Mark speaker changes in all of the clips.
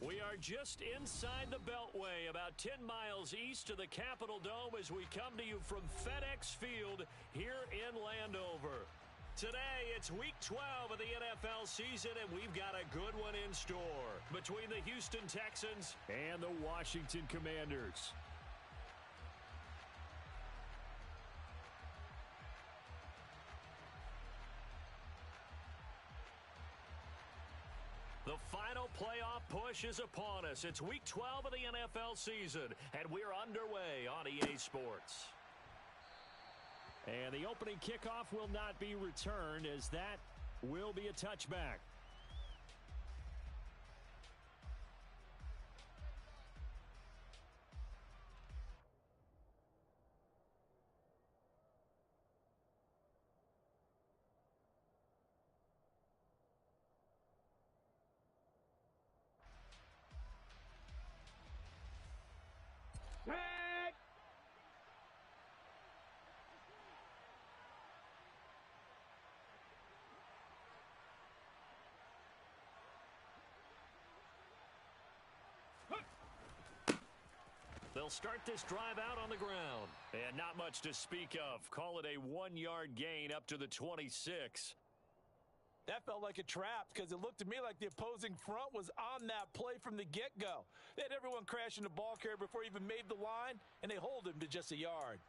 Speaker 1: We are just inside the Beltway, about 10 miles east of the Capitol Dome as we come to you from FedEx Field here in Landover. Today, it's Week 12 of the NFL season, and we've got a good one in store between the Houston Texans and the Washington Commanders. The final playoff push is upon us. It's Week 12 of the NFL season, and we're underway on EA Sports. And the opening kickoff will not be returned, as that will be a touchback. They'll start this drive out on the ground. And not much to speak of. Call it a 1-yard gain up to the 26.
Speaker 2: That felt like a trap because it looked to me like the opposing front was on that play from the get-go. They had everyone crashing the ball carrier before he even made the line, and they hold him to just a yard.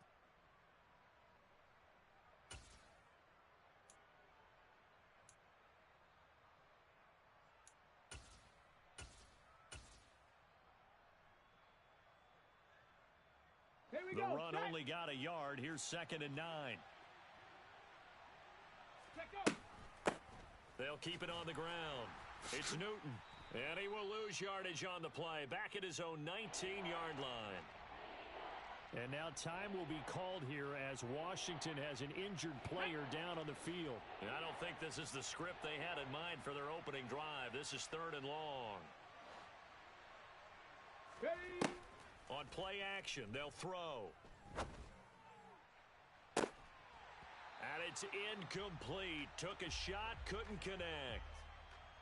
Speaker 1: The run only got a yard. Here's 2nd and 9. They'll keep it on the ground. It's Newton. And he will lose yardage on the play. Back at his own 19-yard line. And now time will be called here as Washington has an injured player down on the field. And I don't think this is the script they had in mind for their opening drive. This is 3rd and long.
Speaker 3: Ready.
Speaker 1: On play action, they'll throw. And it's incomplete. Took a shot, couldn't connect.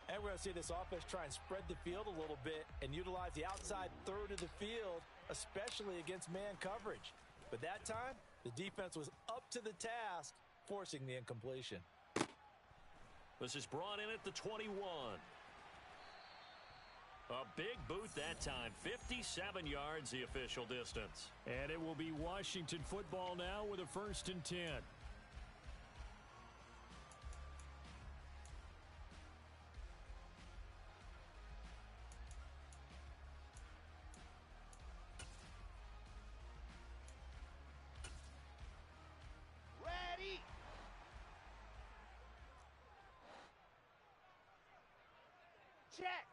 Speaker 2: And we're going to see this offense try and spread the field a little bit and utilize the outside third of the field, especially against man coverage. But that time, the defense was up to the task, forcing the incompletion.
Speaker 1: This is brought in at the 21. A big boot that time. 57 yards the official distance. And it will be Washington football now with a 1st and 10.
Speaker 3: Ready. Check.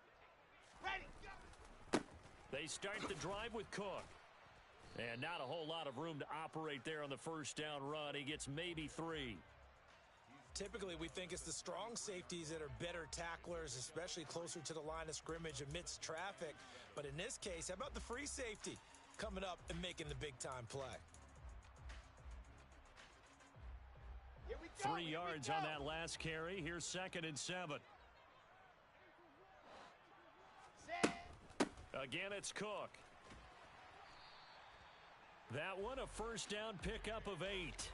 Speaker 3: Ready, go.
Speaker 1: They start the drive with Cook. And not a whole lot of room to operate there on the 1st down run. He gets maybe 3.
Speaker 2: Typically, we think it's the strong safeties that are better tacklers, especially closer to the line of scrimmage amidst traffic. But in this case, how about the free safety coming up and making the big-time play?
Speaker 3: Here we go.
Speaker 1: 3 yards on that last carry. Here's 2nd and 7. Again, it's Cook. That one, a 1st down pickup of 8.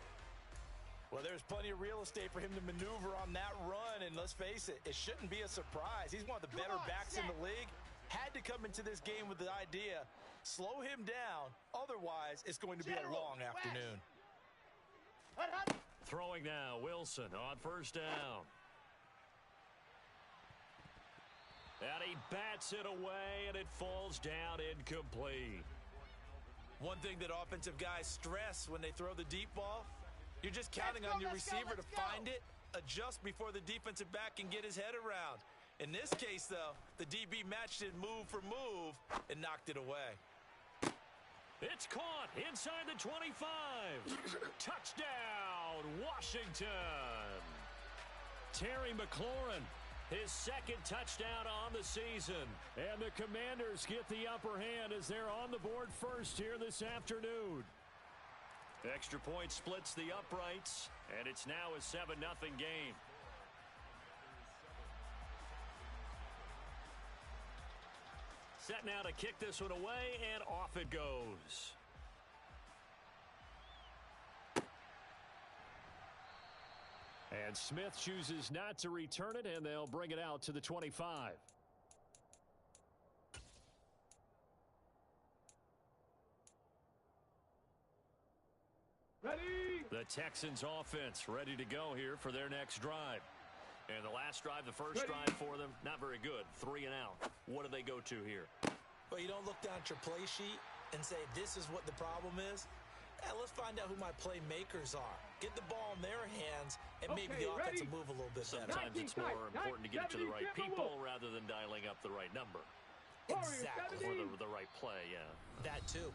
Speaker 2: Well, there's plenty of real estate for him to maneuver on that run, and let's face it, it shouldn't be a surprise. He's one of the better backs in the league. Had to come into this game with the idea, slow him down, otherwise it's going to be a long afternoon.
Speaker 1: Throwing now, Wilson on 1st down. And he bats it away, and it falls down incomplete.
Speaker 2: One thing that offensive guys stress when they throw the deep ball, you're just counting on your receiver to find it, adjust before the defensive back can get his head around. In this case, though, the DB matched it move for move and knocked it away.
Speaker 1: It's caught inside the 25. Touchdown, Washington. Terry McLaurin, his 2nd touchdown on the season. And the Commanders get the upper hand as they're on the board first here this afternoon. Extra point splits the uprights, and it's now a 7-0 game. Set now to kick this one away, and off it goes. And Smith chooses not to return it, and they'll bring it out to the 25.
Speaker 3: Ready?
Speaker 1: The Texans offense ready to go here for their next drive. And the last drive, the first drive for them, not very good. 3 and out. What do they go to here?
Speaker 2: Well, you don't look down at your play sheet and say, this is what the problem is. Let's find out who my playmakers are. Get the ball in their hands, and maybe the offense will move a little bit better.
Speaker 1: Sometimes it's more important to get it to the right people rather than dialing up the right number.
Speaker 2: Exactly.
Speaker 1: Or the right play, yeah.
Speaker 2: That too.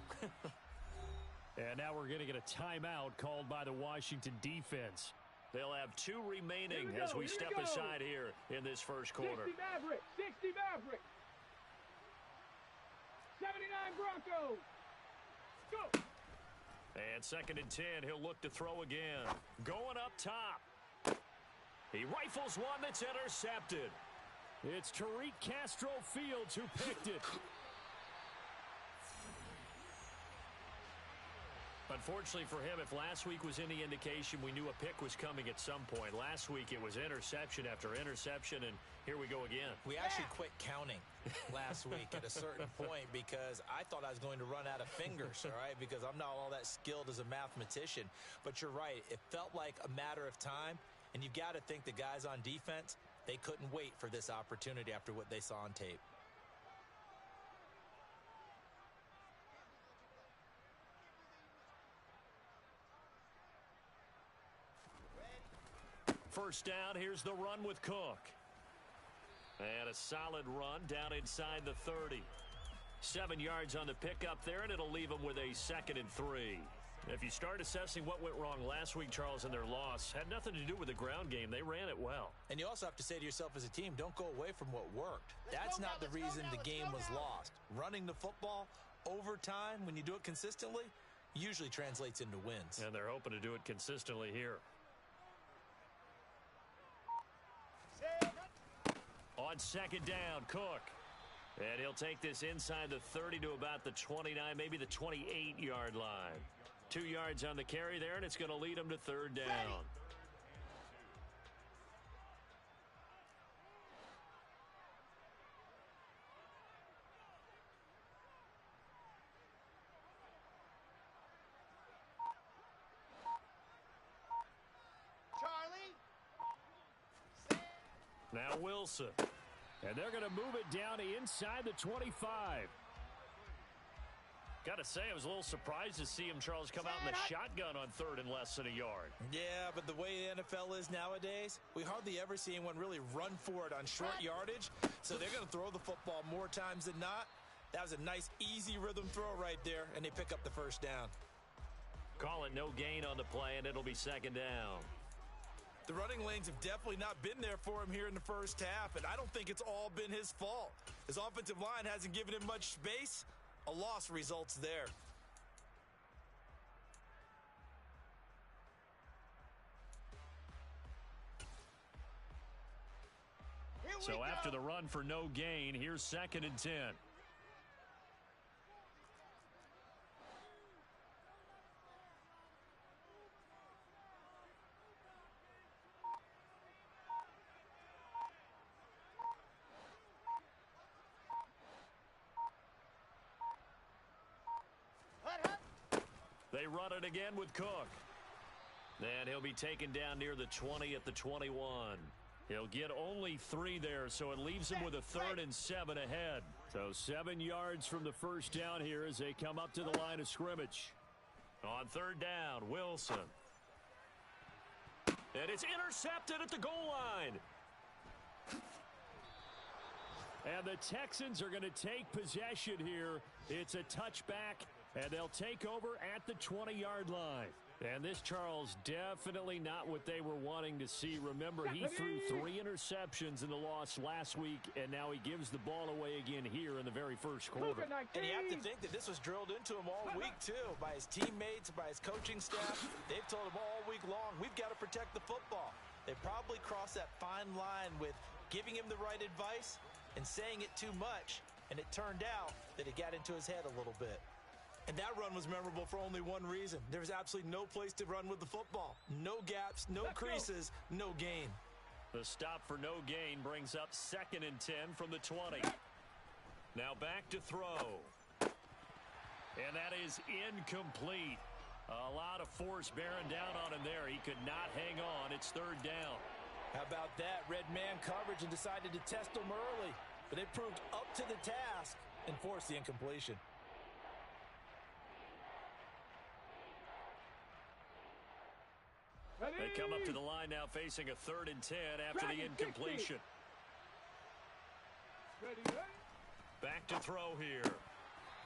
Speaker 1: And now we're going to get a timeout called by the Washington defense. They'll have 2 remaining as we step aside here in this first quarter.
Speaker 3: 60 Mavericks, 60 Mavericks. 79 Broncos. Go.
Speaker 1: And 2nd and 10, he'll look to throw again. Going up top. He rifles one that's intercepted. It's Tariq Castro-Fields who picked it. Unfortunately for him, if last week was any indication, we knew a pick was coming at some point. Last week, it was interception after interception, and here we go again.
Speaker 2: We actually quit counting last week at a certain point because I thought I was going to run out of fingers, all right, because I'm not all that skilled as a mathematician. But you're right. It felt like a matter of time, and you've got to think the guys on defense, they couldn't wait for this opportunity after what they saw on tape.
Speaker 1: First down, here's the run with Cook. And a solid run down inside the 30. 7 yards on the pickup there, and it'll leave them with a 2nd and 3. If you start assessing what went wrong last week, Charles, in their loss, had nothing to do with the ground game. They ran it well.
Speaker 2: And you also have to say to yourself as a team, don't go away from what worked. That's not the reason the game was lost. Running the football over time, when you do it consistently, usually translates into wins.
Speaker 1: And they're hoping to do it consistently here. On 2nd down, Cook. And he'll take this inside the 30 to about the 29, maybe the 28-yard line. 2 yards on the carry there, and it's going to lead him to 3rd down.
Speaker 3: Charlie.
Speaker 1: Now Wilson. And they're going to move it down to inside the 25. Got to say, I was a little surprised to see him, Charles, come out in the shotgun on 3rd and less than a yard.
Speaker 2: Yeah, but the way the NFL is nowadays, we hardly ever see anyone really run for it on short yardage. So they're going to throw the football more times than not. That was a nice, easy rhythm throw right there, and they pick up the 1st down.
Speaker 1: Call it no gain on the play, and it'll be 2nd down.
Speaker 2: The running lanes have definitely not been there for him here in the first half, and I don't think it's all been his fault. His offensive line hasn't given him much space. A loss results there.
Speaker 1: So after the run for no gain, here's 2nd and 10. They run it again with Cook. And he'll be taken down near the 20 at the 21. He'll get only 3 there, so it leaves him with a 3rd and 7 ahead. So 7 yards from the first down here as they come up to the line of scrimmage. On 3rd down, Wilson. And it's intercepted at the goal line. And the Texans are going to take possession here. It's a touchback, and they'll take over at the 20-yard line. And this, Charles, definitely not what they were wanting to see. Remember, he threw 3 interceptions in the loss last week, and now he gives the ball away again here in the very first quarter.
Speaker 2: And you have to think that this was drilled into him all week, too, by his teammates, by his coaching staff. They've told him all week long, we've got to protect the football. They probably crossed that fine line with giving him the right advice and saying it too much. and it turned out that it got into his head a little bit. And that run was memorable for only one reason. There was absolutely no place to run with the football. No gaps, no creases, no gain.
Speaker 1: The stop for no gain brings up 2nd and 10 from the 20. Now back to throw. And that is incomplete. A lot of force bearing down on him there. He could not hang on. It's 3rd down.
Speaker 2: How about that? Red man coverage and decided to test him early. But they proved up to the task and forced the incompletion.
Speaker 1: They come up to the line now facing a 3rd and 10 after the incompletion. Back to throw here.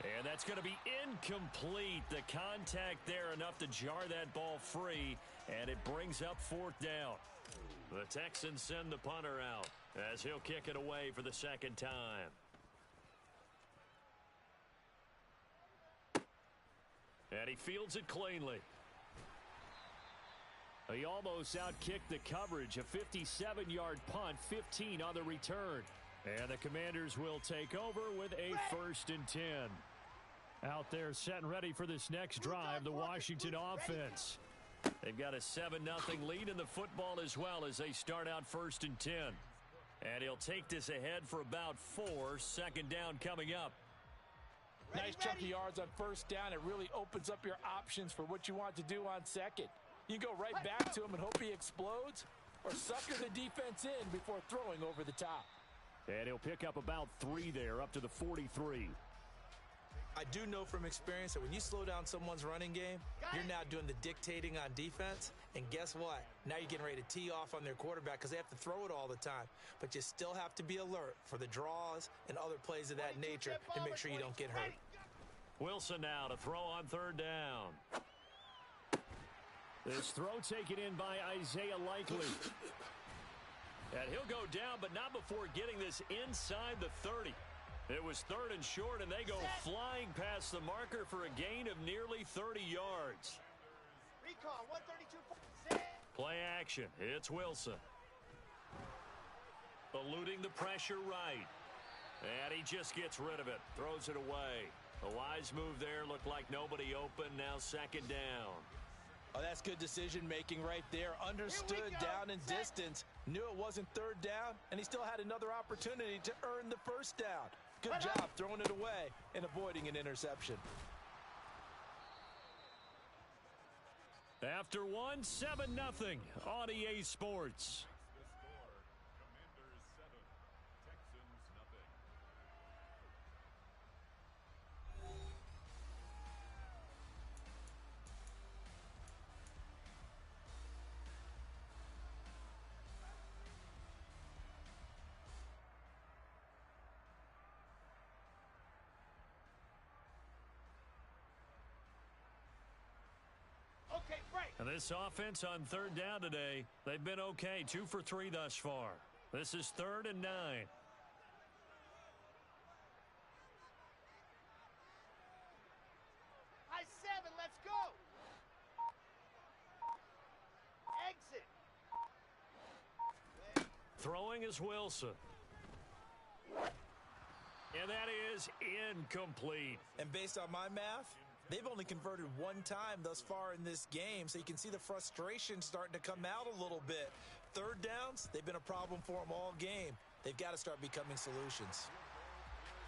Speaker 1: And that's going to be incomplete. The contact there enough to jar that ball free, and it brings up 4th down. The Texans send the punter out as he'll kick it away for the 2nd time. And he fields it cleanly. He almost outkicked the coverage. A 57-yard punt, 15 on the return. And the Commanders will take over with a 1st and 10. Out there set and ready for this next drive, the Washington offense. They've got a 7-0 lead in the football as well as they start out 1st and 10. And he'll take this ahead for about 4. 2nd down coming up.
Speaker 2: Nice chunky yards on 1st down. It really opens up your options for what you want to do on 2nd. You go right back to him and hope he explodes, or sucker the defense in before throwing over the top.
Speaker 1: And he'll pick up about 3 there, up to the 43.
Speaker 2: I do know from experience that when you slow down someone's running game, you're now doing the dictating on defense. And guess what? Now you're getting ready to tee off on their quarterback because they have to throw it all the time. But you still have to be alert for the draws and other plays of that nature to make sure you don't get hurt.
Speaker 1: Wilson now to throw on 3rd down. This throw taken in by Isaiah Likely. And he'll go down, but not before getting this inside the 30. It was 3rd and short, and they go flying past the marker for a gain of nearly 30 yards.
Speaker 4: Recon, 132.
Speaker 1: Play action. It's Wilson. Eluding the pressure right. And he just gets rid of it. Throws it away. A wise move there. Looked like nobody open. Now 2nd down.
Speaker 2: Oh, that's good decision-making right there. Understood down and distance. Knew it wasn't 3rd down, and he still had another opportunity to earn the 1st down. Good job throwing it away and avoiding an interception.
Speaker 1: After 1, 7-0 on EA Sports. And this offense on 3rd down today, they've been okay. 2 for 3 thus far. This is 3rd and 9.
Speaker 4: High 7, let's go. Exit.
Speaker 1: Throwing is Wilson. And that is incomplete.
Speaker 2: And based on my math, they've only converted 1 time thus far in this game, so you can see the frustration starting to come out a little bit. 3rd downs, they've been a problem for them all game. They've got to start becoming solutions.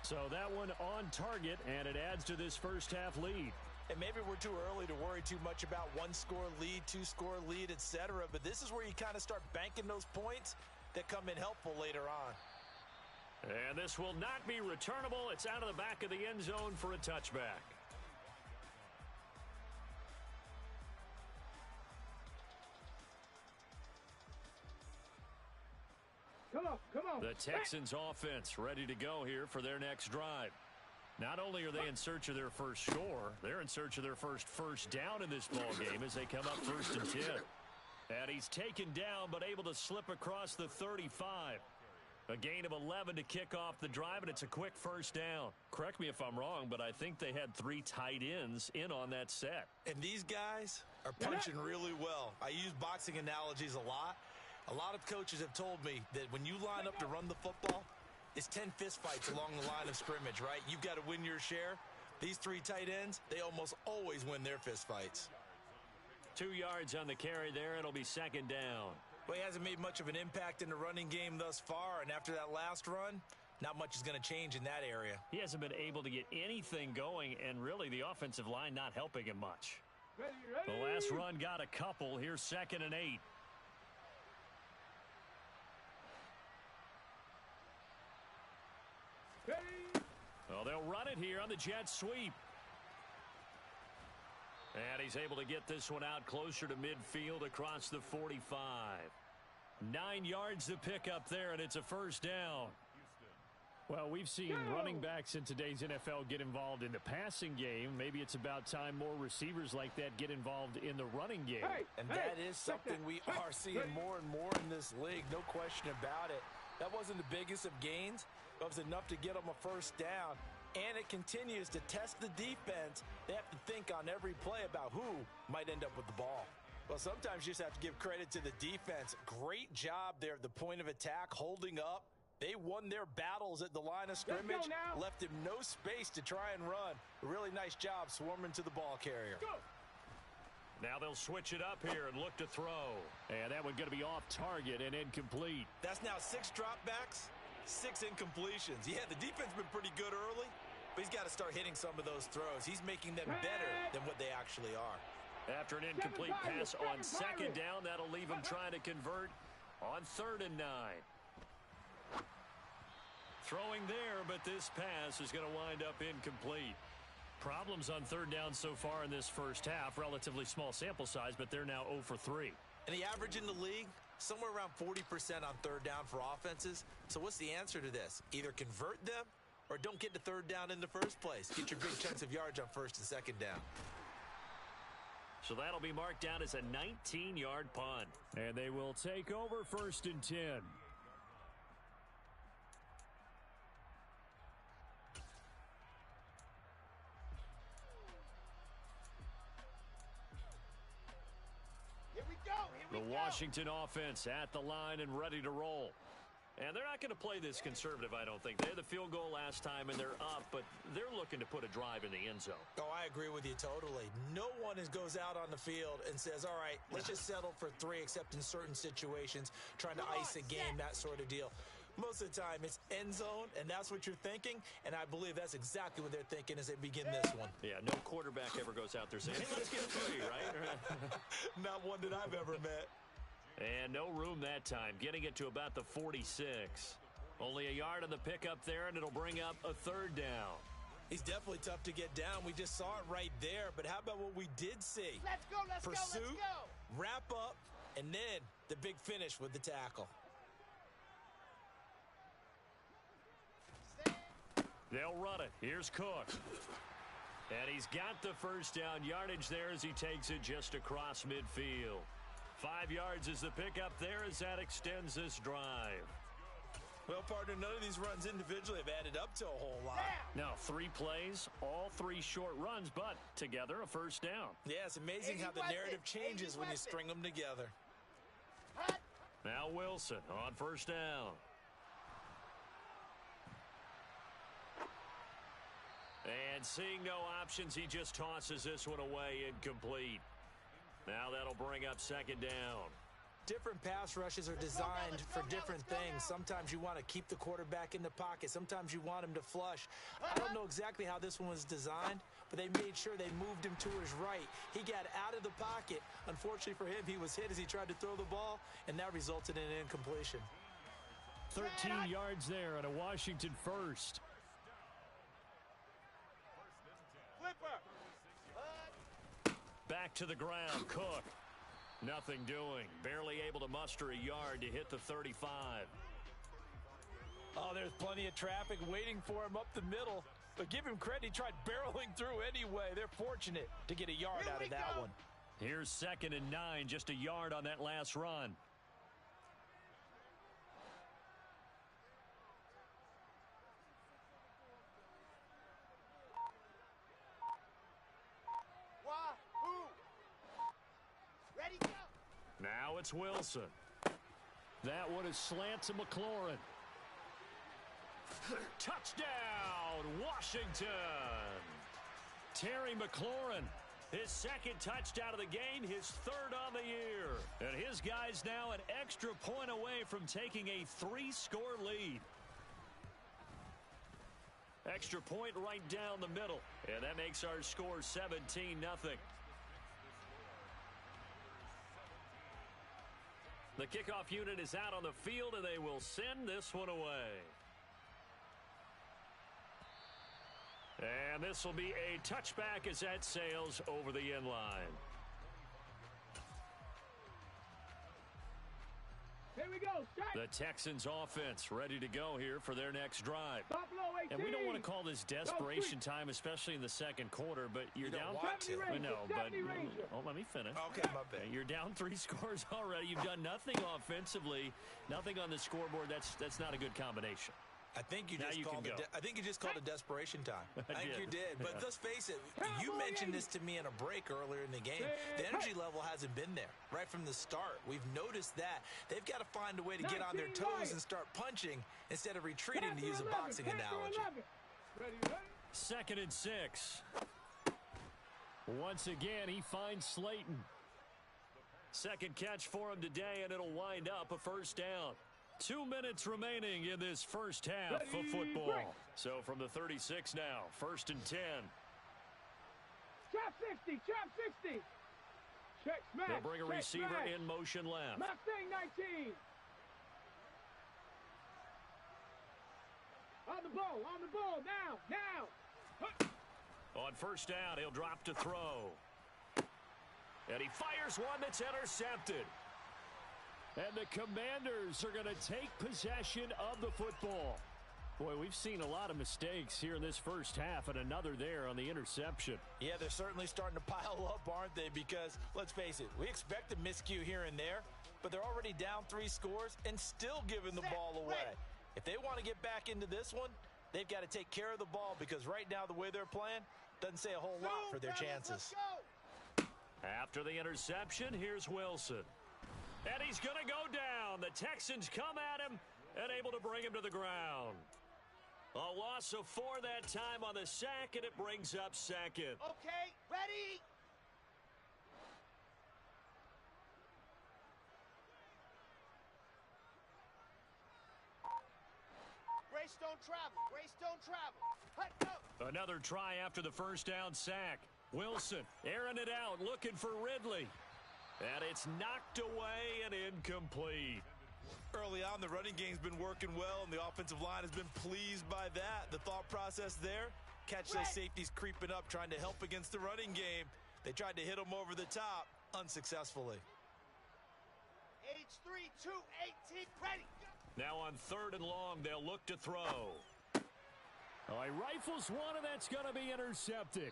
Speaker 1: So that one on target, and it adds to this first half lead.
Speaker 2: And maybe we're too early to worry too much about 1-score lead, 2-score lead, etc. But this is where you kind of start banking those points that come in helpful later on.
Speaker 1: And this will not be returnable. It's out of the back of the end zone for a touchback.
Speaker 3: Come on.
Speaker 1: The Texans offense ready to go here for their next drive. Not only are they in search of their first score, they're in search of their first down in this ball game as they come up 1st and 10. And he's taken down but able to slip across the 35. A gain of 11 to kick off the drive, and it's a quick 1st down. Correct me if I'm wrong, but I think they had 3 tight ends in on that set.
Speaker 2: And these guys are punching really well. I use boxing analogies a lot. A lot of coaches have told me that when you line up to run the football, is 10 fistfights along the line of scrimmage, right? You've got to win your share. These three tight ends, they almost always win their fistfights.
Speaker 1: 2 yards on the carry there. It'll be second down.
Speaker 2: Well, he hasn't made much of an impact in the running game thus far, and after that last run, not much is going to change in that area.
Speaker 1: He hasn't been able to get anything going, and really the offensive line not helping him much. The last run got a couple. Here's 2nd and 8. Well, they'll run it here on the jet sweep. And he's able to get this one out closer to midfield across the 45. 9 yards to pick up there, and it's a first down. Well, we've seen running backs in today's NFL get involved in the passing game. Maybe it's about time more receivers like that get involved in the running game.
Speaker 2: And that is something we are seeing more and more in this league, no question about it. That wasn't the biggest of gains, but it was enough to get them a first down. And it continues to test the defense. They have to think on every play about who might end up with the ball. Well, sometimes you just have to give credit to the defense. Great job there at the point of attack, holding up. They won their battles at the line of scrimmage, left him no space to try and run. A really nice job swarming to the ball carrier.
Speaker 3: Go.
Speaker 1: Now they'll switch it up here and look to throw. And that one's going to be off target and incomplete.
Speaker 2: That's now 6 dropbacks, 6 incompletions. Yeah, the defense has been pretty good early, but he's got to start hitting some of those throws. He's making them better than what they actually are.
Speaker 1: After an incomplete pass on 2nd down, that'll leave him trying to convert on 3rd and 9. Throwing there, but this pass is going to wind up incomplete. Problems on 3rd down so far in this first half. Relatively small sample size, but they're now 0 for 3.
Speaker 2: And the average in the league, somewhere around 40% on 3rd down for offenses. So what's the answer to this? Either convert them or don't get to 3rd down in the first place. Get your big chunks of yards on 1st and 2nd down.
Speaker 1: So that'll be marked down as a 19-yard punt. And they will take over 1st and 10. The Washington offense at the line and ready to roll. And they're not going to play this conservative, I don't think. They had the field goal last time, and they're up, but they're looking to put a drive in the end zone.
Speaker 2: Oh, I agree with you totally. No one goes out on the field and says, all right, let's just settle for 3, except in certain situations, trying to ice a game, that sort of deal. Most of the time, it's end zone, and that's what you're thinking, and I believe that's exactly what they're thinking as they begin this one.
Speaker 1: Yeah, no quarterback ever goes out there saying, hey, let's get 3, right?
Speaker 2: Not one that I've ever met.
Speaker 1: And no room that time, getting it to about the 46. Only a yard on the pickup there, and it'll bring up a 3rd down.
Speaker 2: He's definitely tough to get down. We just saw it right there, but how about what we did see?
Speaker 4: Let's go, let's
Speaker 2: Pursuit,
Speaker 4: go, let's go.
Speaker 2: wrap up, and then the big finish with the tackle.
Speaker 1: They'll run it. Here's Cook. And he's got the first down yardage there as he takes it just across midfield. 5 yards is the pickup there as that extends this drive.
Speaker 2: Well, partner, none of these runs individually have added up to a whole lot.
Speaker 1: Now, 3 plays, all 3 short runs, but together a first down.
Speaker 2: Yeah, it's amazing how the narrative changes when you string them together.
Speaker 1: Now Wilson on first down. And seeing no options, he just tosses this one away incomplete. Now that'll bring up 2nd down.
Speaker 2: Different pass rushes are designed for different things. Sometimes you want to keep the quarterback in the pocket. Sometimes you want him to flush. I don't know exactly how this one was designed, but they made sure they moved him to his right. He got out of the pocket. Unfortunately for him, he was hit as he tried to throw the ball, and that resulted in an incompletion.
Speaker 1: 13 yards there on a Washington first. Back to the ground, Cook. Nothing doing. Barely able to muster a yard to hit the 35.
Speaker 2: Oh, there's plenty of traffic waiting for him up the middle. But give him credit, he tried barreling through anyway. They're fortunate to get a yard out of that one.
Speaker 1: Here's 2nd and 9, just a yard on that last run. Now it's Wilson. That one is slant to McLaurin. Touchdown, Washington. Terry McLaurin, his second touchdown of the game, his third on the year. And his guys now an extra point away from taking a 3-score lead. Extra point right down the middle. And that makes our score 17-0. The kickoff unit is out on the field, and they will send this one away. And this will be a touchback as that sails over the end line.
Speaker 3: Here we go.
Speaker 1: The Texans offense ready to go here for their next drive.
Speaker 3: Buffalo 18.
Speaker 1: And we don't want to call this desperation time, especially in the second quarter, but you're down. No, but let me finish.
Speaker 2: Okay, my bad.
Speaker 1: You're down 3 scores already. You've done nothing offensively, nothing on the scoreboard. That's not a good combination.
Speaker 2: I think you just called it desperation time. I think you did. But let's face it, you mentioned this to me in a break earlier in the game. The energy level hasn't been there right from the start. We've noticed that. They've got to find a way to get on their toes and start punching instead of retreating, to use a boxing analogy.
Speaker 1: 2nd and 6. Once again, he finds Slayton. Second catch for him today, and it'll wind up a first down. 2 minutes remaining in this first half of football. So from the 36 now, 1st and 10.
Speaker 3: Trap 60, trap 60. Check smash.
Speaker 1: They'll bring a receiver in motion left.
Speaker 3: Mustang 19. On the ball, now.
Speaker 1: On first down, he'll drop to throw. And he fires one that's intercepted. And the Commanders are going to take possession of the football. Boy, we've seen a lot of mistakes here in this first half, and another there on the interception.
Speaker 2: Yeah, they're certainly starting to pile up, aren't they? Because, let's face it, we expect a miscue here and there, but they're already down 3 scores and still giving the ball away. If they want to get back into this one, they've got to take care of the ball, because right now the way they're playing doesn't say a whole lot for their chances.
Speaker 1: After the interception, here's Wilson. And he's going to go down. The Texans come at him and able to bring him to the ground. A loss of 4 that time on the sack, and it brings up 2nd.
Speaker 4: Okay, ready? Grace don't travel. Hut, go.
Speaker 1: Another try after the first down sack. Wilson airing it out, looking for Ridley. And it's knocked away and incomplete.
Speaker 2: Early on, the running game's been working well, and the offensive line has been pleased by that. The thought process there, catch those safeties creeping up, trying to help against the running game. They tried to hit them over the top, unsuccessfully.
Speaker 4: H3, 218, ready.
Speaker 1: Now on 3rd and long, they'll look to throw. Oh, he rifles one, and that's going to be intercepted.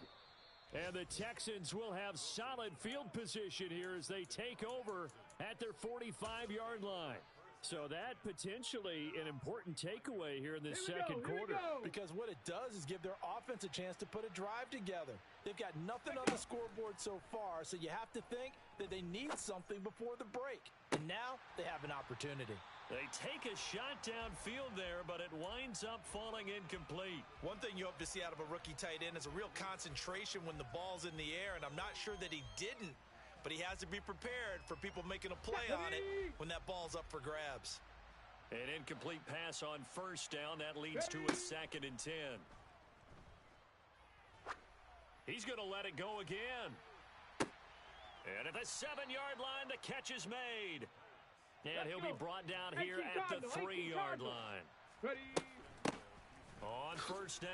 Speaker 1: And the Texans will have solid field position here as they take over at their 45-yard line. So that potentially an important takeaway here in this second quarter.
Speaker 2: Because what it does is give their offense a chance to put a drive together. They've got nothing on the scoreboard so far, so you have to think that they need something before the break. And now they have an opportunity.
Speaker 1: They take a shot downfield there, but it winds up falling incomplete.
Speaker 2: One thing you hope to see out of a rookie tight end is a real concentration when the ball's in the air, and I'm not sure that he didn't, but he has to be prepared for people making a play on it when that ball's up for grabs.
Speaker 1: An incomplete pass on first down. That leads to a 2nd and 10. He's going to let it go again. And at the 7-yard line, the catch is made. And he'll be brought down here at the 3-yard line.
Speaker 3: Ready.
Speaker 1: On first down,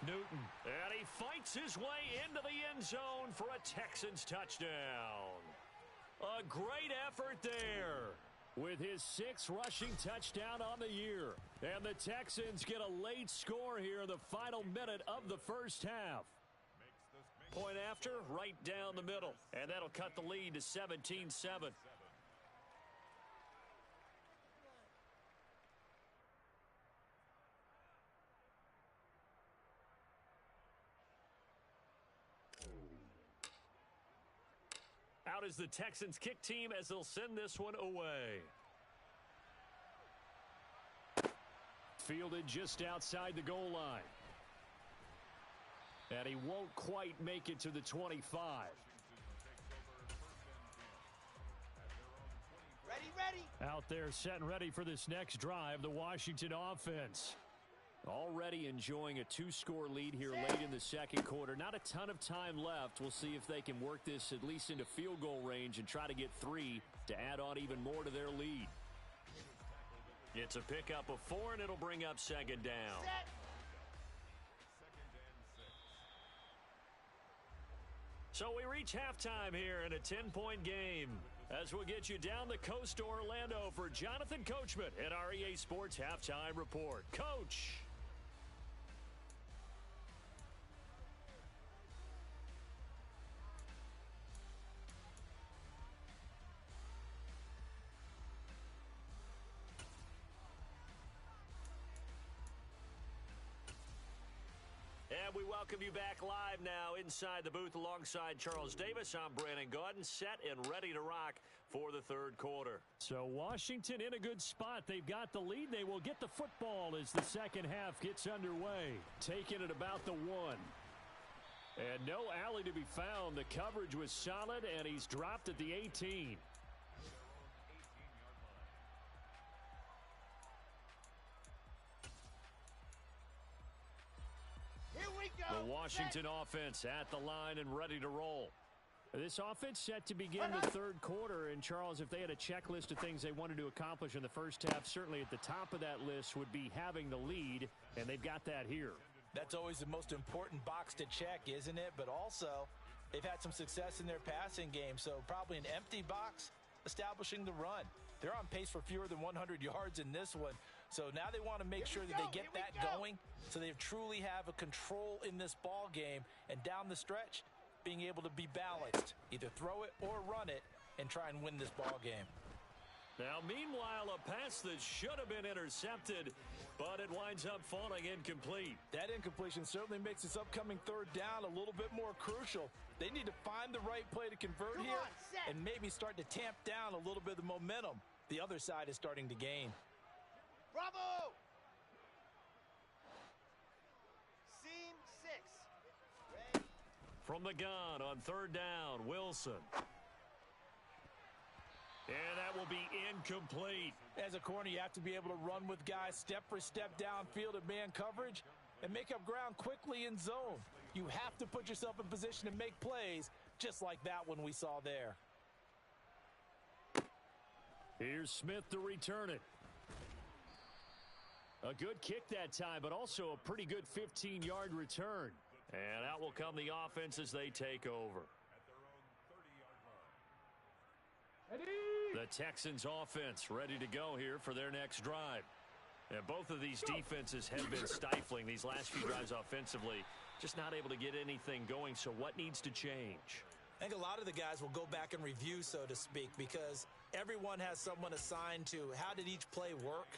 Speaker 1: Newton. And he fights his way into the end zone for a Texans touchdown. A great effort there with his 6th rushing touchdown on the year. And the Texans get a late score here in the final minute of the first half. Point after, right down the middle. And that'll cut the lead to 17-7. Out is the Texans kick team as they'll send this one away. fielded just outside the goal line. And he won't quite make it to the 25.
Speaker 4: Ready.
Speaker 1: Out there set and ready for this next drive, the Washington offense. Already enjoying a 2-score lead here late in the second quarter. Not a ton of time left. We'll see if they can work this at least into field goal range and try to get 3 to add on even more to their lead. It's a pickup of 4, and it'll bring up second down.
Speaker 4: Set.
Speaker 1: So we reach halftime here in a 10-point game as we'll get you down the coast to Orlando for Jonathan Coachman at our EA Sports Halftime Report. Coach. And we welcome you back live now inside the booth alongside Charles Davis. I'm Brandon Gaudin, set and ready to rock for the third quarter. So Washington in a good spot. They've got the lead. They will get the football as the second half gets underway. Taking it about the 1. And no alley to be found. The coverage was solid, and he's dropped at the 18. The Washington offense at the line and ready to roll. This offense set to begin the third quarter. And, Charles, if they had a checklist of things they wanted to accomplish in the first half, certainly at the top of that list would be having the lead, and they've got that here.
Speaker 2: That's always the most important box to check, isn't it? But also, they've had some success in their passing game, so probably an empty box establishing the run. They're on pace for fewer than 100 yards in this one. So now they want to make sure that they get that going so they truly have a control in this ball game, and down the stretch, being able to be balanced, either throw it or run it, and try and win this ball game.
Speaker 1: Now, meanwhile, a pass that should have been intercepted, but it winds up falling incomplete.
Speaker 2: That incompletion certainly makes this upcoming third down a little bit more crucial. They need to find the right play to convert here and maybe start to tamp down a little bit of the momentum the other side is starting to gain.
Speaker 4: Bravo! Seam 6. Ready.
Speaker 1: From the gun on third down, Wilson. And that will be incomplete.
Speaker 2: As a corner, you have to be able to run with guys step for step downfield in man coverage and make up ground quickly in zone. You have to put yourself in position to make plays just like that one we saw there.
Speaker 1: Here's Smith to return it. A good kick that time, but also a pretty good 15-yard return. And out will come the offense as they take over. The Texans offense ready to go here for their next drive. And both of these defenses have been stifling these last few drives offensively. Just not able to get anything going, so what needs to change?
Speaker 2: I think a lot of the guys will go back and review, so to speak, because everyone has someone assigned to how did each play work.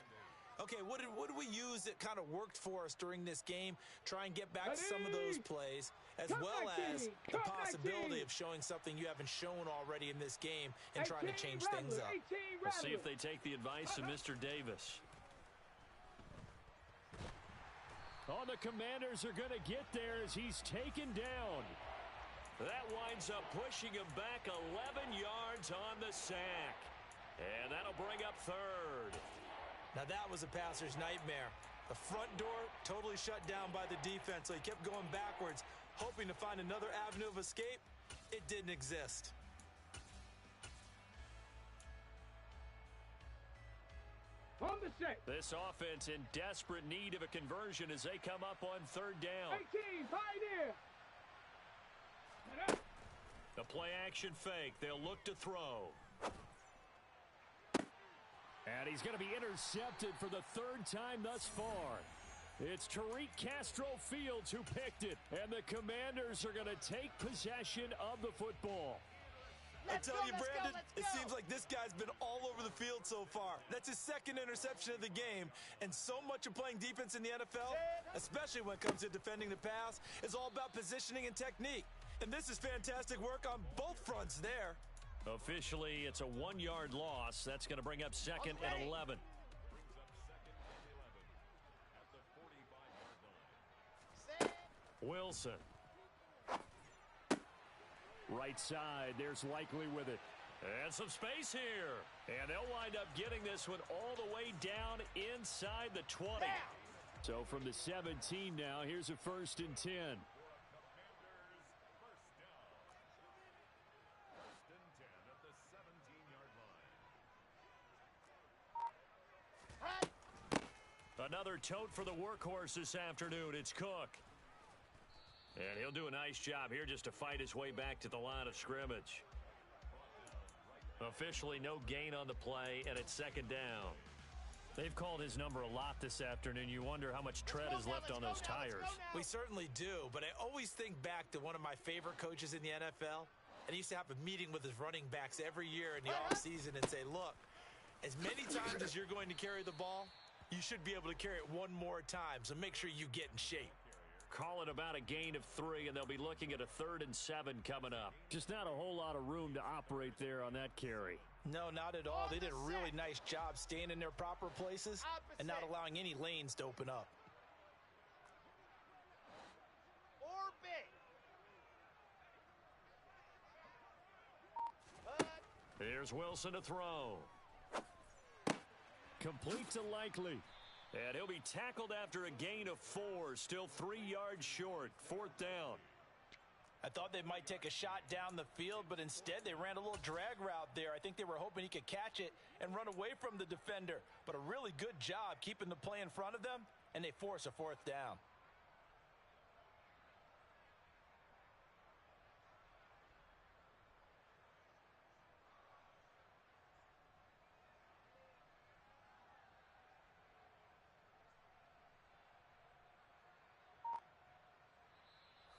Speaker 2: Okay, what did we use that kind of worked for us during this game? Try and get back to some of those plays, as well as the possibility of showing something you haven't shown already in this game and trying to change things up.
Speaker 1: We'll see if they take the advice of Mr. Davis. Oh, the Commanders are going to get there as he's taken down. That winds up pushing him back 11 yards on the sack. And that'll bring up third.
Speaker 2: Now that was a passer's nightmare. The front door totally shut down by the defense, so he kept going backwards, hoping to find another avenue of escape. It didn't exist.
Speaker 3: On the set.
Speaker 1: This offense in desperate need of a conversion as they come up on third down.
Speaker 3: 18, pioneer.
Speaker 1: The play action fake. They'll look to throw. And he's going to be intercepted for the third time thus far. It's Tariq Castro-Fields who picked it. And the Commanders are going to take possession of the football.
Speaker 2: I tell you, Brandon, it seems like this guy's been all over the field so far. That's his second interception of the game. And so much of playing defense in the NFL, especially when it comes to defending the pass, is all about positioning and technique. And this is fantastic work on both fronts there.
Speaker 1: Officially, it's a 1-yard loss. That's going to bring up second and 11. Wilson. Right side, there's Likely with it. And some space here. And they'll wind up getting this one all the way down inside the 20. So from the 17 now, here's a 1st and 10. Another tote for the workhorse this afternoon. It's Cook. And he'll do a nice job here just to fight his way back to the line of scrimmage. Officially no gain on the play, and it's 2nd down. They've called his number a lot this afternoon. You wonder how much tread is left on those tires.
Speaker 2: We certainly do, but I always think back to one of my favorite coaches in the NFL. And he used to have a meeting with his running backs every year in the offseason and say, look, as many times as you're going to carry the ball, you should be able to carry it one more time, so make sure you get in shape.
Speaker 1: Call it about a gain of 3, and they'll be looking at a 3rd and 7 coming up. Just not a whole lot of room to operate there on that carry.
Speaker 2: No, not at all. They did a really nice job staying in their proper places and not allowing any lanes to open up.
Speaker 1: Here's Wilson to throw. Complete to Likely. And he'll be tackled after a gain of 4. Still 3 yards short. 4th down.
Speaker 2: I thought they might take a shot down the field, but instead they ran a little drag route there. I think they were hoping he could catch it and run away from the defender. But a really good job keeping the play in front of them, and they force a 4th down.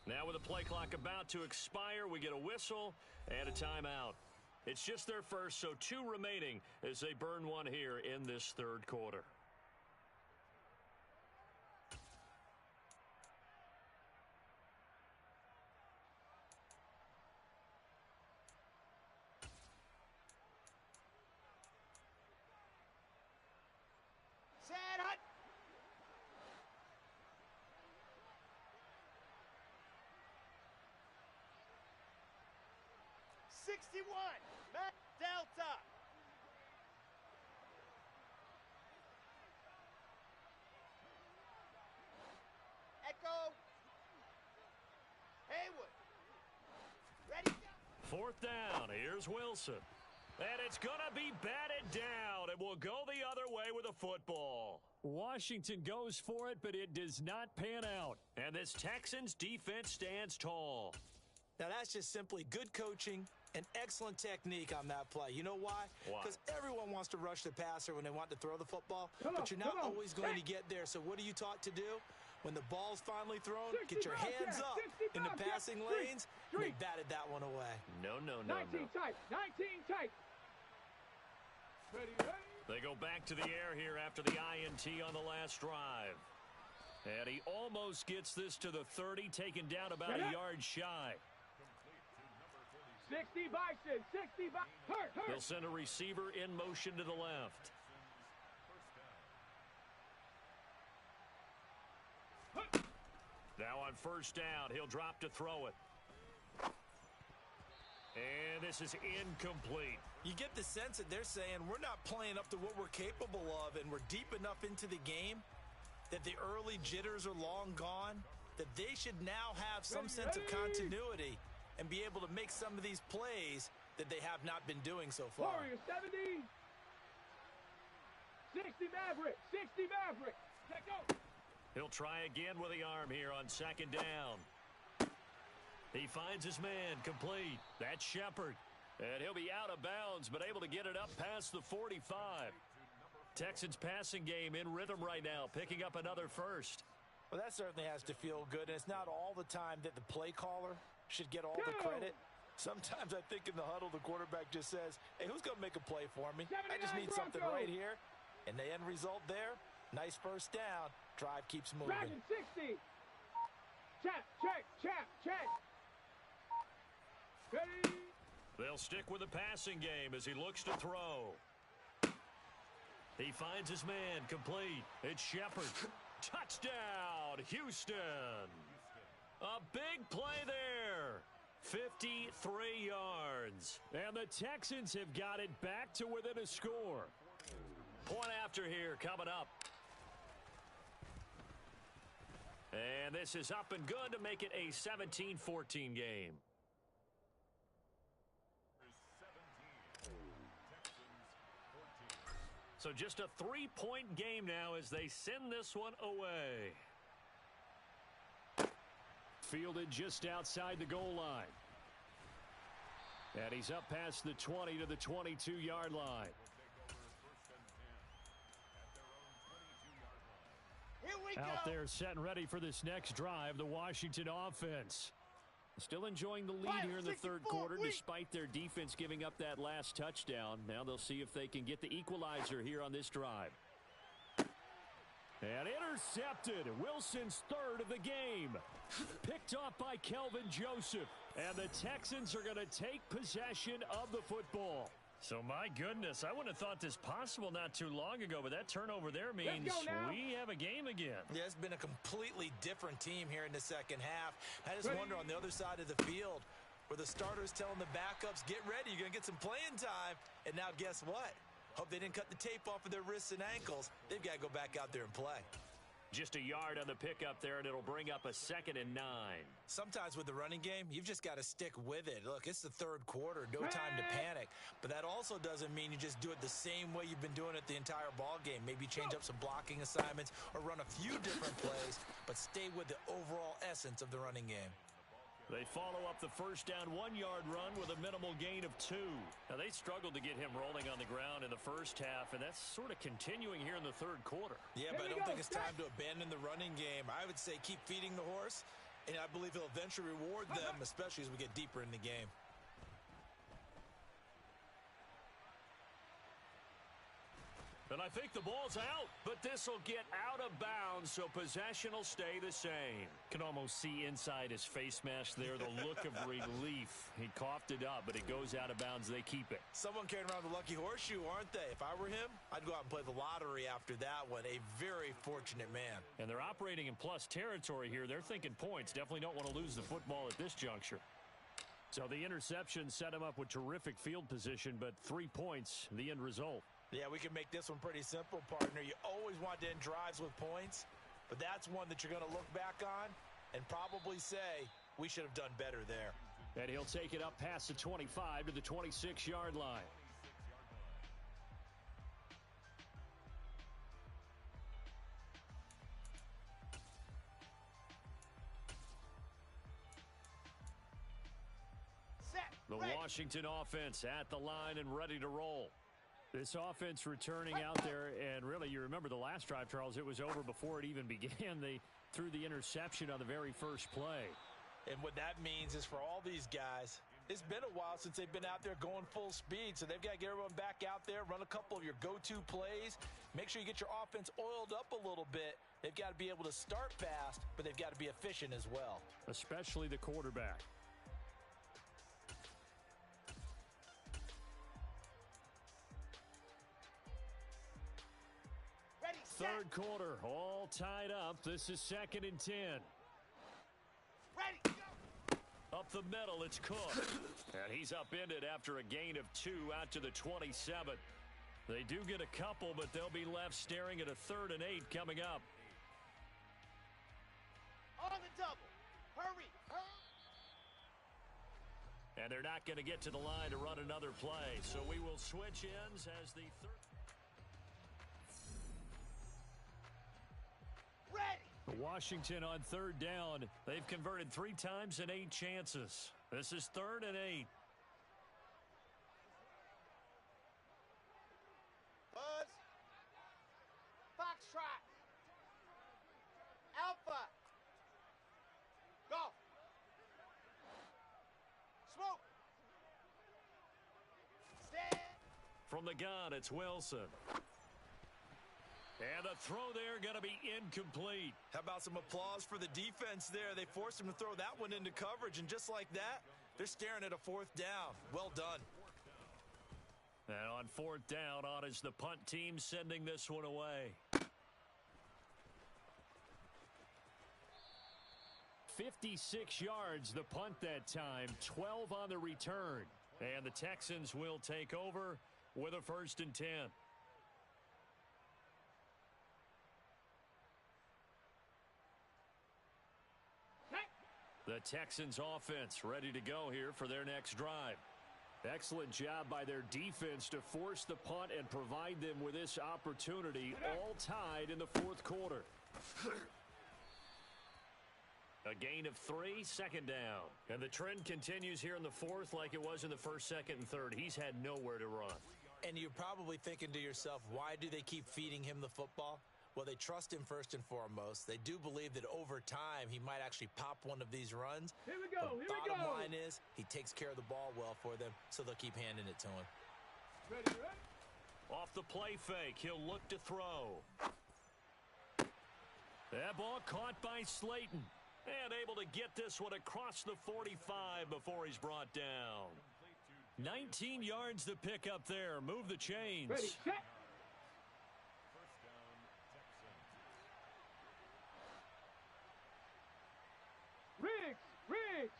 Speaker 1: Now with the play clock about to expire, we get a whistle and a timeout. It's just their first, so 2 remaining as they burn one here in this 3rd quarter.
Speaker 4: Set hut. Matt Delta. Echo. Haywood. Ready, go.
Speaker 1: 4th down. Here's Wilson. And it's going to be batted down. It will go the other way with a football. Washington goes for it, but it does not pan out. And this Texans defense stands tall.
Speaker 2: Now, that's just simply good coaching and excellent technique on that play. You know why? Because everyone wants to rush the passer when they want to throw the football, but you're not always going to get there. So what are you taught to do? When the ball's finally thrown, get your hands up in the passing lanes, and they batted that one away.
Speaker 1: No.
Speaker 3: 19 tight. 19 tight. Ready.
Speaker 1: They go back to the air here after the INT on the last drive. And he almost gets this to the 30, taken down about a yard shy.
Speaker 3: 60 Bison, 60 Bison. Hurt.
Speaker 1: They'll send a receiver in motion to the left. Now on 1st down, he'll drop to throw it. And this is incomplete.
Speaker 2: You get the sense that they're saying we're not playing up to what we're capable of, and we're deep enough into the game that the early jitters are long gone, that they should now have some sense of continuity and be able to make some of these plays that they have not been doing so far.
Speaker 3: Warrior 70. 60 Maverick. 60 Maverick. Check out.
Speaker 1: He'll try again with the arm here on 2nd down. He finds his man complete. That's Shepard. And he'll be out of bounds, but able to get it up past the 45. Texans passing game in rhythm right now, picking up another 1st.
Speaker 2: Well, that certainly has to feel good, and it's not all the time that the play caller should get all the credit. Sometimes I think in the huddle, the quarterback just says, hey, who's going to make a play for me? I just need something right here. And the end result there, nice 1st down. Drive keeps moving.
Speaker 3: Dragon 60. Check. Ready.
Speaker 1: They'll stick with the passing game as he looks to throw. He finds his man complete. It's Shepard. Touchdown, Houston. A big play there. 53 yards. And the Texans have got it back to within a score. Point after here coming up. And this is up and good to make it a 17-14 game. So just a 3-point game now as they send this one away. Fielded just outside the goal line. And he's up past the 20 to the 22-yard line.
Speaker 4: Here we go.
Speaker 1: Out there set and ready for this next drive, the Washington offense. Still enjoying the lead here in the third quarter despite their defense giving up that last touchdown. Now they'll see if they can get the equalizer here on this drive. And intercepted. Wilson's third of the game. Picked off by Kelvin Joseph. And the Texans are going to take possession of the football. So, my goodness, I wouldn't have thought this possible not too long ago, but that turnover there means we have a game again.
Speaker 2: Yeah, it's been a completely different team here in the second half. I just wonder on the other side of the field where the starters telling the backups, get ready, you're going to get some playing time. And now guess what? Hope they didn't cut the tape off of their wrists and ankles. They've got to go back out there and play.
Speaker 1: Just a yard on the pickup there, and it'll bring up a 2nd and 9.
Speaker 2: Sometimes with the running game, you've just got to stick with it. Look, it's the third quarter, no time to panic. But that also doesn't mean you just do it the same way you've been doing it the entire ball game. Maybe change up some blocking assignments or run a few different plays, but stay with the overall essence of the running game.
Speaker 1: They follow up the first down 1-yard run with a minimal gain of 2. Now, they struggled to get him rolling on the ground in the first half, and that's sort of continuing here in the third quarter.
Speaker 2: Yeah, but I don't think it's time to abandon the running game. I would say keep feeding the horse, and I believe he'll eventually reward them, especially as we get deeper in the game.
Speaker 1: And I think the ball's out, but this will get out of bounds, so possession will stay the same. Can almost see inside his face mask there, the look of relief. He coughed it up, but it goes out of bounds. They keep it.
Speaker 2: Someone carrying around the lucky horseshoe, aren't they? If I were him, I'd go out and play the lottery after that one. A very fortunate man.
Speaker 1: And they're operating in plus territory here. They're thinking points. Definitely don't want to lose the football at this juncture. So the interception set him up with terrific field position, but 3 points, the end result.
Speaker 2: Yeah, we can make this one pretty simple, partner. You always want to end drives with points, but that's one that you're going to look back on and probably say, we should have done better there.
Speaker 1: And he'll take it up past the 25 to the 26-yard line. The Washington offense at the line and ready to roll. This offense returning out there, and really, you remember the last drive, Charles, it was over before it even began. They threw the interception on the very first play.
Speaker 2: And what that means is for all these guys, it's been a while since they've been out there going full speed, so they've got to get everyone back out there, run a couple of your go-to plays, make sure you get your offense oiled up a little bit. They've got to be able to start fast, but they've got to be efficient as well.
Speaker 1: Especially the quarterback. Third quarter, all tied up. This is 2nd and 10.
Speaker 4: Ready, go.
Speaker 1: Up the middle, it's Cook. And he's upended after a gain of 2 out to the 27. They do get a couple, but they'll be left staring at a 3rd and 8 coming up.
Speaker 4: On the double. Hurry, hurry.
Speaker 1: And they're not going to get to the line to run another play. So we will switch ends as the third. Washington on 3rd down. They've converted 3 times in 8 chances. This is 3rd and 8.
Speaker 4: Buzz. Foxtrot. Alpha. Go. Smoke. Stand.
Speaker 1: From the gun, it's Wilson. And the throw there going to be incomplete.
Speaker 2: How about some applause for the defense there? They forced him to throw that one into coverage, and just like that, they're staring at a 4th down. Well done.
Speaker 1: And on 4th down, on is the punt team sending this one away. 56 yards the punt that time, 12 on the return. And the Texans will take over with a 1st and 10. The Texans offense ready to go here for their next drive. Excellent job by their defense to force the punt and provide them with this opportunity, all tied in the 4th quarter. A gain of 3, 2nd down. And the trend continues here in the 4th like it was in the 1st, 2nd, and 3rd. He's had nowhere to run.
Speaker 2: And you're probably thinking to yourself, why do they keep feeding him the football? Well, they trust him first and foremost. They do believe that over time he might actually pop one of these runs.
Speaker 3: Here we go.
Speaker 2: The bottom line is he takes care of the ball well for them, so they'll keep handing it to him.
Speaker 3: Ready.
Speaker 1: Off the play fake, he'll look to throw. That ball caught by Slayton. And able to get this one across the 45 before he's brought down. 19 yards to pick up there. Move the chains.
Speaker 3: Ready, set. Riggs.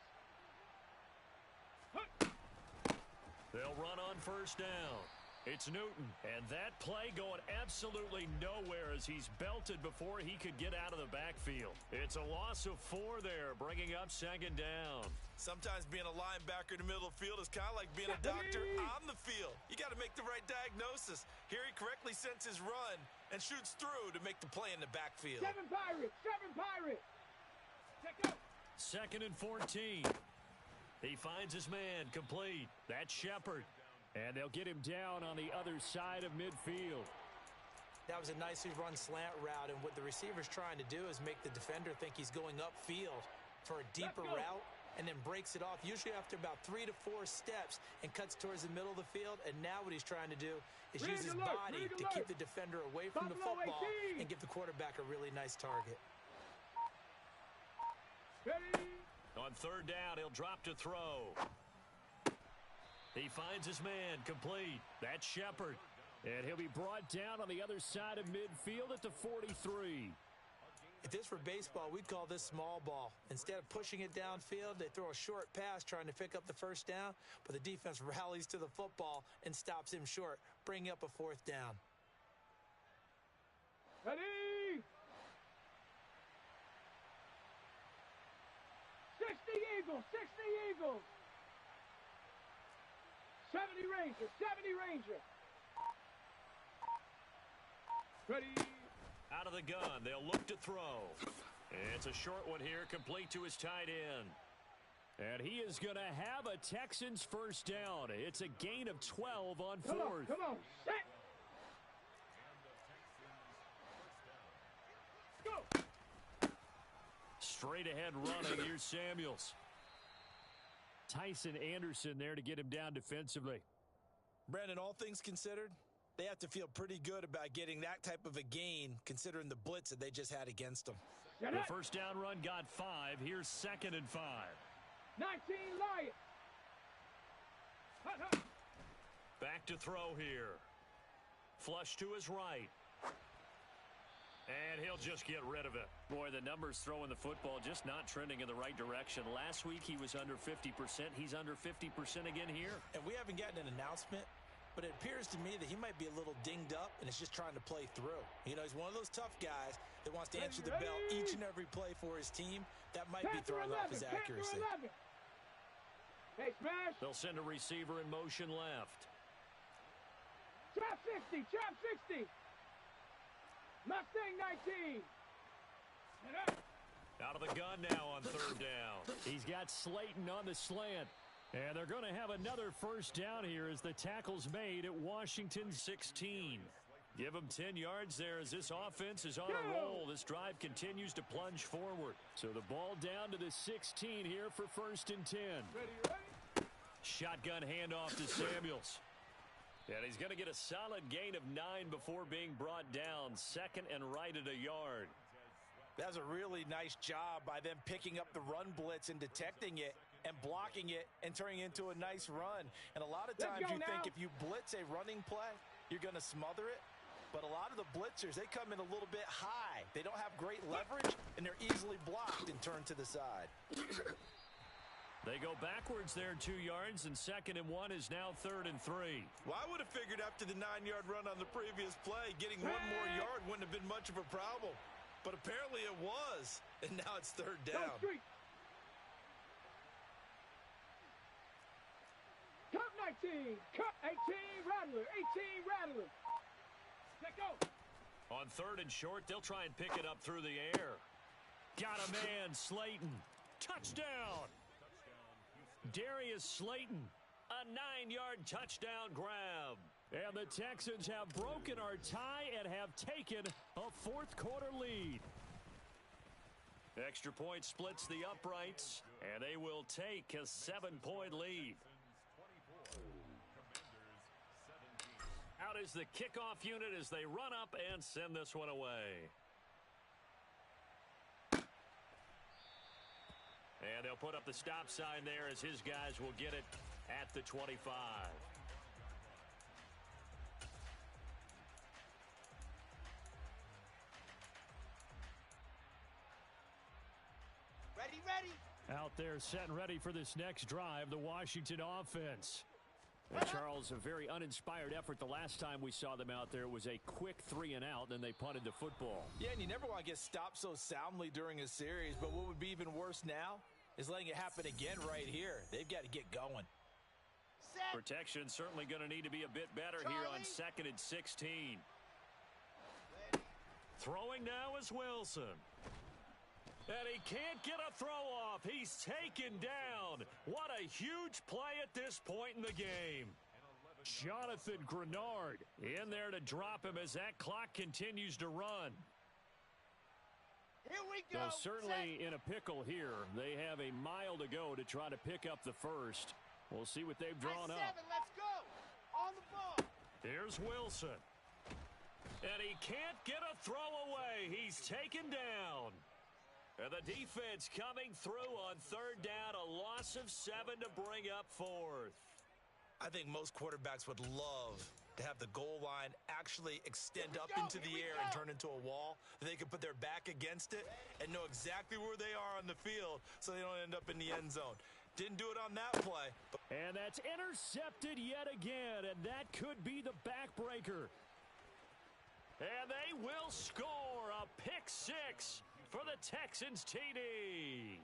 Speaker 1: They'll run on 1st down. It's Newton, and that play going absolutely nowhere as he's belted before he could get out of the backfield. It's a loss of 4 there, bringing up 2nd down.
Speaker 2: Sometimes being a linebacker in the middle of the field is kind of like being a doctor on the field. You got to make the right diagnosis. Here he correctly sends his run and shoots through to make the play in the backfield.
Speaker 3: 7 Pirates. Check out.
Speaker 1: 2nd and 14. He finds his man complete. That's Shepard. And they'll get him down on the other side of midfield.
Speaker 5: That was a nicely run slant route, and what the receiver's trying to do is make the defender think he's going upfield for a deeper route and then breaks it off, usually after about 3 to 4 steps, and cuts towards the middle of the field. And now what he's trying to do is use his body to keep the defender away from the football and give the quarterback a really nice target.
Speaker 3: Ready.
Speaker 1: On 3rd down, he'll drop to throw. He finds his man complete. That's Shepard. And he'll be brought down on the other side of midfield at the 43.
Speaker 5: If this were baseball, we'd call this small ball. Instead of pushing it downfield, they throw a short pass trying to pick up the 1st down, but the defense rallies to the football and stops him short, bringing up a 4th down.
Speaker 3: Ready. 60 Eagles. 70 Ranger. Ready.
Speaker 1: Out of the gun, they'll look to throw. It's a short one here, complete to his tight end. And he is going to have a Texans 1st down. It's a gain of 12 on 4th.
Speaker 3: Come on. Set. Go.
Speaker 1: Straight ahead running. Here's Samuels. Tyson Anderson there to get him down defensively.
Speaker 2: Brandon, all things considered, they have to feel pretty good about getting that type of a gain considering the blitz that they just had against them.
Speaker 1: The 1st down run got 5. Here's 2nd and 5.
Speaker 3: 19 Lions.
Speaker 1: Back to throw here. Flush to his right. And he'll just get rid of it. Boy, the numbers throwing the football just not trending in the right direction. Last week he was under 50%. He's under 50% again here.
Speaker 2: And we haven't gotten an announcement, but it appears to me that he might be a little dinged up and is just trying to play through. You know, he's one of those tough guys that wants to answer the bell each and every play for his team. That might be throwing off his accuracy.
Speaker 3: Hey, smash.
Speaker 1: They'll send a receiver in motion left.
Speaker 3: Trap 60. Mustang 19.
Speaker 1: Out of the gun now on 3rd down. He's got Slayton on the slant. And they're going to have another 1st down here as the tackle's made at Washington 16. Give them 10 yards there as this offense is on a roll. This drive continues to plunge forward. So the ball down to the 16 here for 1st and 10.
Speaker 3: Ready.
Speaker 1: Shotgun handoff to Samuels. And he's going to get a solid gain of 9 before being brought down. 2nd and right at a yard.
Speaker 2: That was a really nice job by them picking up the run blitz and detecting it and blocking it and turning it into a nice run. And a lot of times you think if you blitz a running play, you're going to smother it. But a lot of the blitzers, they come in a little bit high. They don't have great leverage, and they're easily blocked and turned to the side.
Speaker 1: They go backwards there 2 yards, and 2nd and 1 is now 3rd and 3.
Speaker 2: Well, I would have figured after the 9-yard run on the previous play, getting one more yard wouldn't have been much of a problem. But apparently it was, and now it's 3rd down.
Speaker 3: Cut 19, cut 18, Rattler, 18, Rattler. Let go.
Speaker 1: On 3rd and short, they'll try and pick it up through the air. Got a man, Slayton. Touchdown. Darius Slayton, a 9-yard touchdown grab. And the Texans have broken our tie and have taken a 4th quarter lead. Extra point splits the uprights, and they will take a 7-point lead. Out is the kickoff unit as they run up and send this one away. And they'll put up the stop sign there as his guys will get it at the 25.
Speaker 4: Ready.
Speaker 1: Out there set and ready for this next drive, the Washington offense. And Charles, a very uninspired effort the last time we saw them out there. It was a quick 3 and out, then they punted the football.
Speaker 2: Yeah, and you never want to get stopped so soundly during a series, but what would be even worse now is letting it happen again right here. They've got to get going.
Speaker 4: Set.
Speaker 1: Protection certainly going to need to be a bit better here on 2nd and 16. Throwing now is Wilson. And he can't get a throw off. He's taken down. What a huge play at this point in the game. Jonathan Grenard in there to drop him as that clock continues to run.
Speaker 4: Here we go.
Speaker 1: So certainly in a pickle here. They have a mile to go to try to pick up the first. We'll see what they've drawn up.
Speaker 4: Let's go. On the ball.
Speaker 1: Here's Wilson. And he can't get a throw away. He's taken down. And the defense coming through on 3rd down. A loss of 7 to bring up 4th.
Speaker 2: I think most quarterbacks would love to have the goal line actually extend up into the air and turn into a wall. They can put their back against it and know exactly where they are on the field so they don't end up in the end zone. Didn't do it on that play.
Speaker 1: And that's intercepted yet again, and that could be the backbreaker. And they will score a pick 6 for the Texans TD.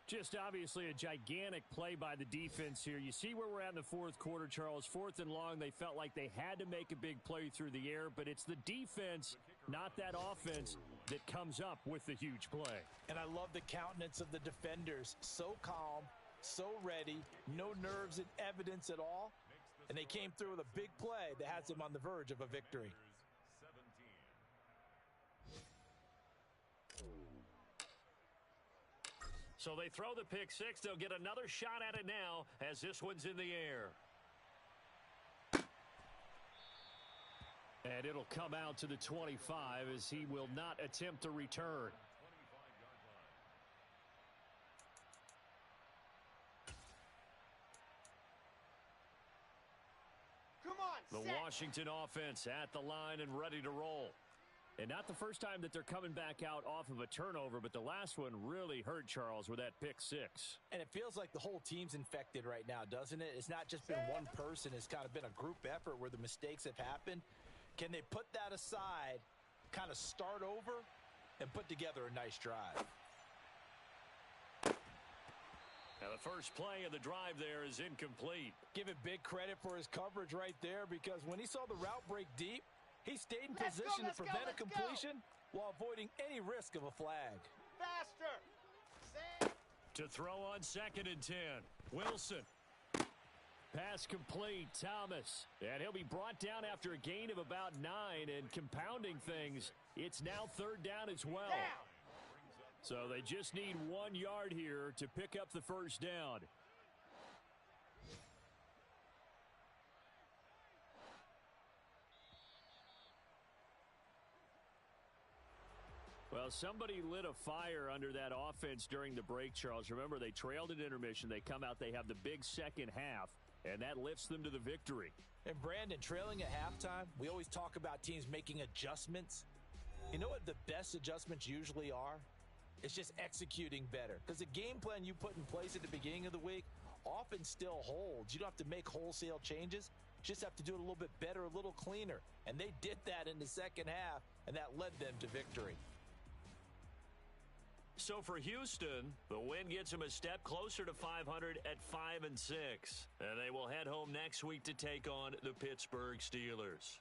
Speaker 1: Just obviously a gigantic play by the defense here. You see where we're at in the 4th quarter, Charles. 4th and long, they felt like they had to make a big play through the air, but it's the defense, not that offense, that comes up with the huge play.
Speaker 2: And I love the countenance of the defenders. So calm, so ready, no nerves and evidence at all. And they came through with a big play that has them on the verge of a victory.
Speaker 1: So they throw the pick 6. They'll get another shot at it now as this one's in the air. And it'll come out to the 25 as he will not attempt a return.
Speaker 4: Come on.
Speaker 1: The
Speaker 4: set.
Speaker 1: Washington offense at the line and ready to roll. And not the first time that they're coming back out off of a turnover, but the last one really hurt Charles with that pick 6.
Speaker 5: And it feels like the whole team's infected right now, doesn't it? It's not just been one person. It's kind of been a group effort where the mistakes have happened. Can they put that aside, kind of start over, and put together a nice drive?
Speaker 1: Now the first play of the drive there is incomplete.
Speaker 5: Give it big credit for his coverage right there, because when he saw the route break deep, he stayed in position to prevent a completion while avoiding any risk of a flag.
Speaker 4: Faster. Set.
Speaker 1: To throw on 2nd and 10. Wilson. Pass complete. Thomas. And he'll be brought down after a gain of about 9. And compounding things, it's now 3rd down as well.
Speaker 4: Down.
Speaker 1: So they just need 1 yard here to pick up the first down. Well, somebody lit a fire under that offense during the break, Charles. Remember, they trailed at intermission. They come out, they have the big second half. and that lifts them to the victory.
Speaker 5: And Brandon, trailing at halftime, we always talk about teams making adjustments. You know what the best adjustments usually are? It's just executing better. Because the game plan you put in place at the beginning of the week often still holds. You don't have to make wholesale changes. You just have to do it a little bit better, a little cleaner. And they did that in the second half, and that led them to victory.
Speaker 1: So for Houston, the win gets them a step closer to 500 at 5-6. And they will head home next week to take on the Pittsburgh Steelers.